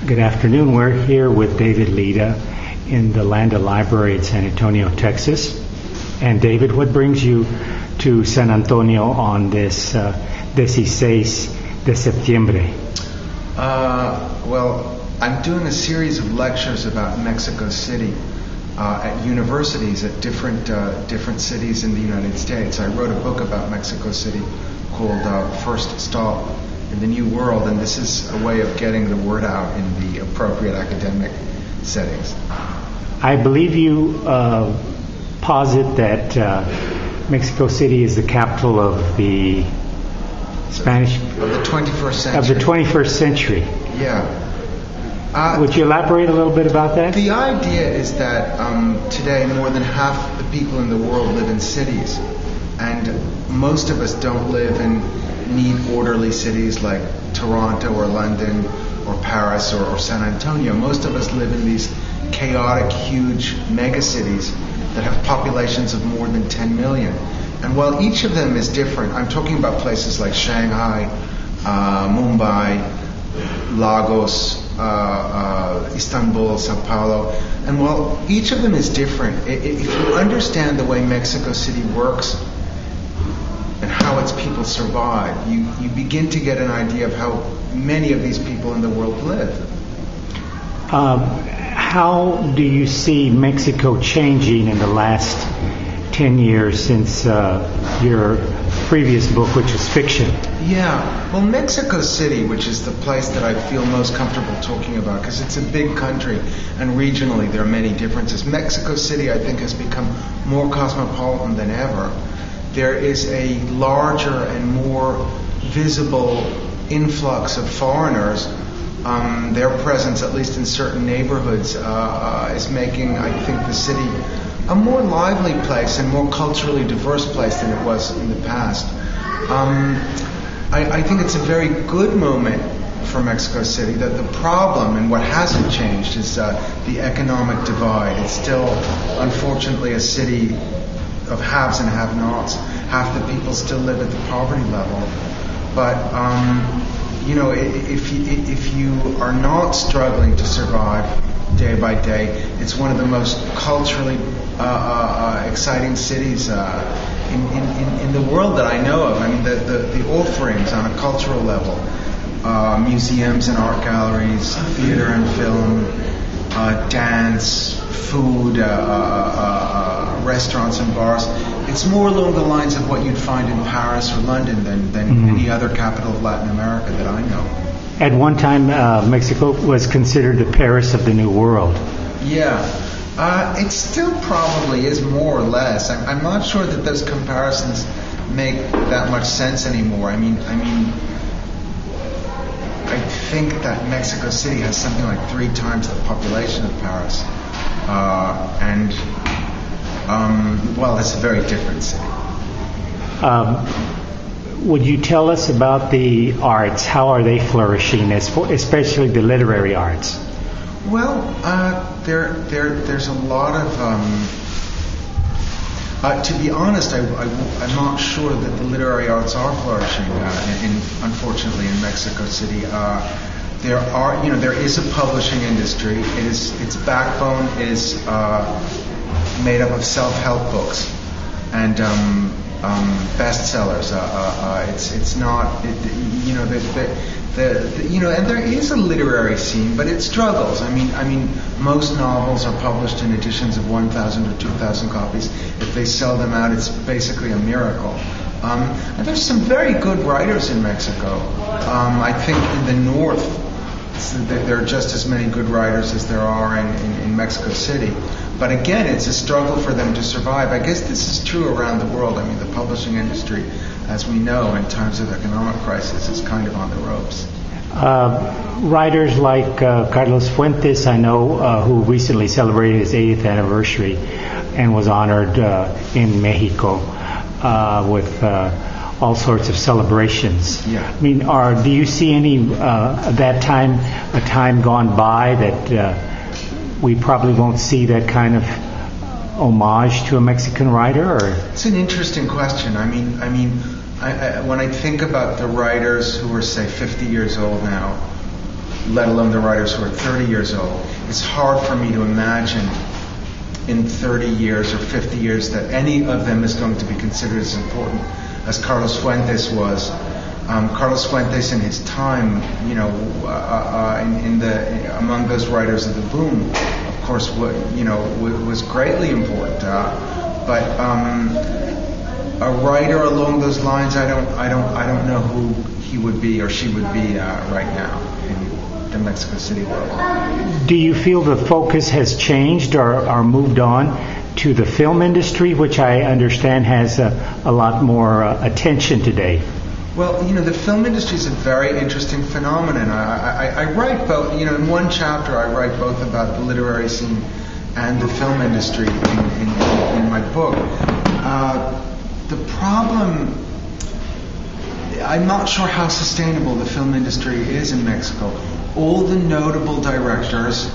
Good afternoon. We're here with David Lida in the Lida Library in San Antonio, Texas. And David, what brings you to San Antonio on this 16 de septiembre? Well, I'm doing a series of lectures about Mexico City at universities at different cities in the United States. I wrote a book about Mexico City called First Stop in the New World, and this is a way of getting the word out in the appropriate academic settings. I believe you posit that Mexico City is the capital of the Spanish... Of the 21st century. Of the 21st century. Yeah. Would you elaborate a little bit about that? The idea is that today more than half the people in the world live in cities, and most of us don't live in neat, orderly cities like Toronto or London or Paris or San Antonio. Most of us live in these chaotic, huge megacities that have populations of more than 10 million. And while each of them is different, I'm talking about places like Shanghai, Mumbai, Lagos, Istanbul, Sao Paulo, and while each of them is different, if you understand the way Mexico City works and how its people survive, you begin to get an idea of how many of these people in the world live. How do you see Mexico changing in the last 10 years since your previous book, which was fiction? Yeah, well, Mexico City, which is the place that I feel most comfortable talking about, because it's a big country and regionally there are many differences. Mexico City, I think, has become more cosmopolitan than ever. There is a larger and more visible influx of foreigners. Their presence, at least in certain neighborhoods, is making, I think, the city a more lively place and more culturally diverse place than it was in the past. I think it's a very good moment for Mexico City. That the problem, and what hasn't changed, is the economic divide. It's still, unfortunately, a city of haves and have-nots. Half the people still live at the poverty level. But if you are not struggling to survive day by day, it's one of the most culturally exciting cities in the world that I know of. I mean, the offerings on a cultural level, museums and art galleries, theater and film, dance, food, restaurants and bars. It's more along the lines of what you'd find in Paris or London than any other capital of Latin America that I know. At one time, Mexico was considered the Paris of the New World. Yeah. It still probably is, more or less. I'm not sure that those comparisons make that much sense anymore. I mean, I think that Mexico City has something like 3 times the population of Paris. Well, it's a very different city. Would you tell us about the arts? How are they flourishing, especially the literary arts? Well, there's a lot of... to be honest, I'm not sure that the literary arts are flourishing, unfortunately, in Mexico City. There is a publishing industry. Its backbone is made up of self-help books and bestsellers. It's not, and there is a literary scene, but it struggles. I mean, most novels are published in editions of 1,000 or 2,000 copies. If they sell them out, it's basically a miracle. And there's some very good writers in Mexico. I think in the north, there are just as many good writers as there are in Mexico City. But again, it's a struggle for them to survive. I guess this is true around the world. I mean, the publishing industry, as we know, in times of economic crisis, is kind of on the ropes. Writers like Carlos Fuentes, I know, who recently celebrated his 80th anniversary and was honored in Mexico with all sorts of celebrations. Yeah. I mean, do you see any a time gone by that we probably won't see that kind of homage to a Mexican writer? Or? It's an interesting question. I mean, when I think about the writers who are, say, 50 years old now, let alone the writers who are 30 years old. It's hard for me to imagine in 30 years or 50 years that any of them is going to be considered as important as Carlos Fuentes was. Carlos Fuentes in his time, among those writers of the boom, of course, was greatly important. But a writer along those lines, I don't know who he would be or she would be right now in the Mexico City world. Do you feel the focus has changed or moved on to the film industry, which I understand has a lot more attention today? Well, the film industry is a very interesting phenomenon. I write both, in one chapter I write both about the literary scene and the film industry in my book. The problem, I'm not sure how sustainable the film industry is in Mexico. All the notable directors,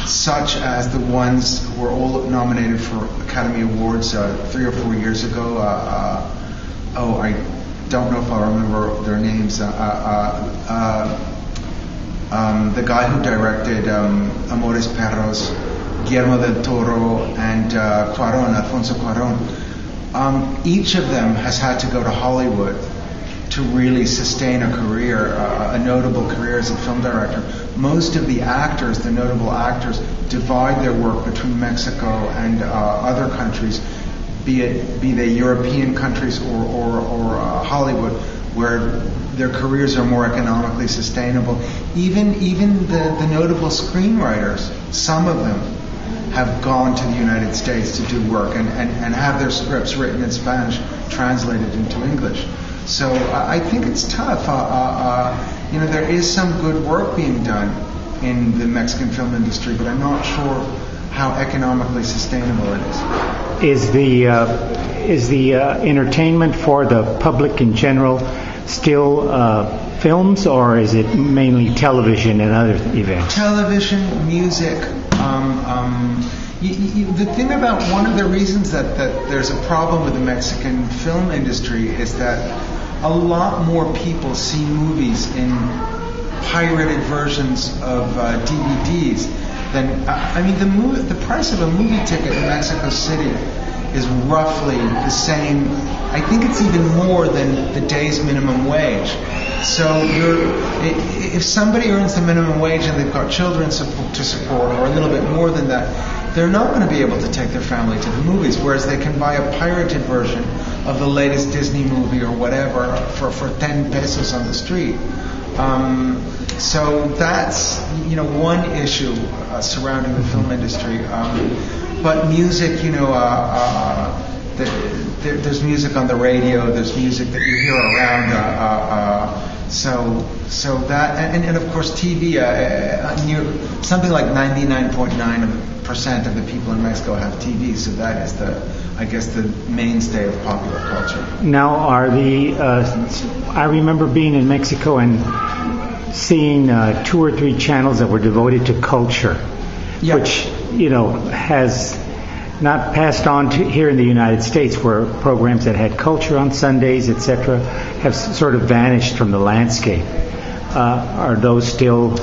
such as the ones who were all nominated for Academy Awards 3 or 4 years ago, I don't know if I'll remember their names. The guy who directed Amores Perros, Guillermo del Toro, and Alfonso Cuarón, each of them has had to go to Hollywood to really sustain a career, a notable career as a film director. Most of the actors, the notable actors, divide their work between Mexico and other countries, be they European countries or Hollywood, where their careers are more economically sustainable. Even the notable screenwriters, some of them have gone to the United States to do work and have their scripts written in Spanish translated into English. So I think it's tough. There is some good work being done in the Mexican film industry, but I'm not sure how economically sustainable it is. Is the entertainment for the public in general still films, or is it mainly television and other events? Television, music. The thing about one of the reasons that there's a problem with the Mexican film industry is that a lot more people see movies in pirated versions of DVDs than the price of a movie ticket in Mexico City is roughly the same. I think it's even more than the day's minimum wage. So if somebody earns the minimum wage and they've got children to support, or a little bit more than that, they're not going to be able to take their family to the movies, whereas they can buy a pirated version of the latest Disney movie or whatever for 10 pesos on the street. So that's one issue surrounding the film industry. But music, there's music on the radio. There's music that you hear around. So that and of course TV. Something like 99.9% of the people in Mexico have TV. So that is the mainstay of popular culture. Now, I remember being in Mexico and seeing 2 or 3 channels that were devoted to culture, yeah. Which has not passed on to here in the United States, where programs that had culture on Sundays, etc., have sort of vanished from the landscape. Are those still?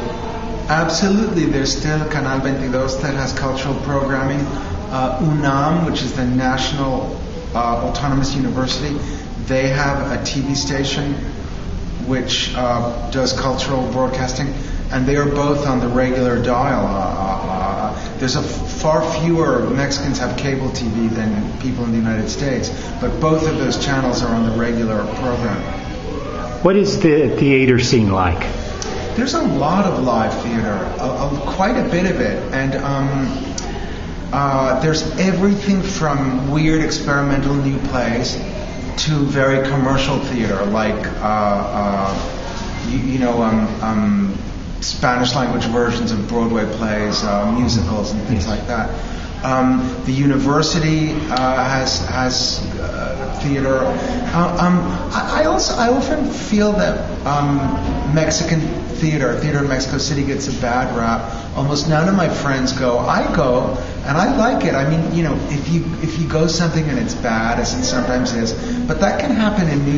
Absolutely, there's still Canal 22 that has cultural programming. UNAM, which is the National Autonomous University, they have a TV station which does cultural broadcasting, and they are both on the regular dial. There's far fewer Mexicans have cable TV than people in the United States, but both of those channels are on the regular program. What is the theater scene like? There's a lot of live theater, quite a bit of it, and there's everything from weird experimental new plays to very commercial theater, like Spanish language versions of Broadway plays, musicals, and things like that. The university has theater. I often feel that Mexican theater in Mexico City gets a bad rap. Almost none of my friends go. I go, and I like it. I mean, if you go something and it's bad, as it sometimes is, but that can happen in New York.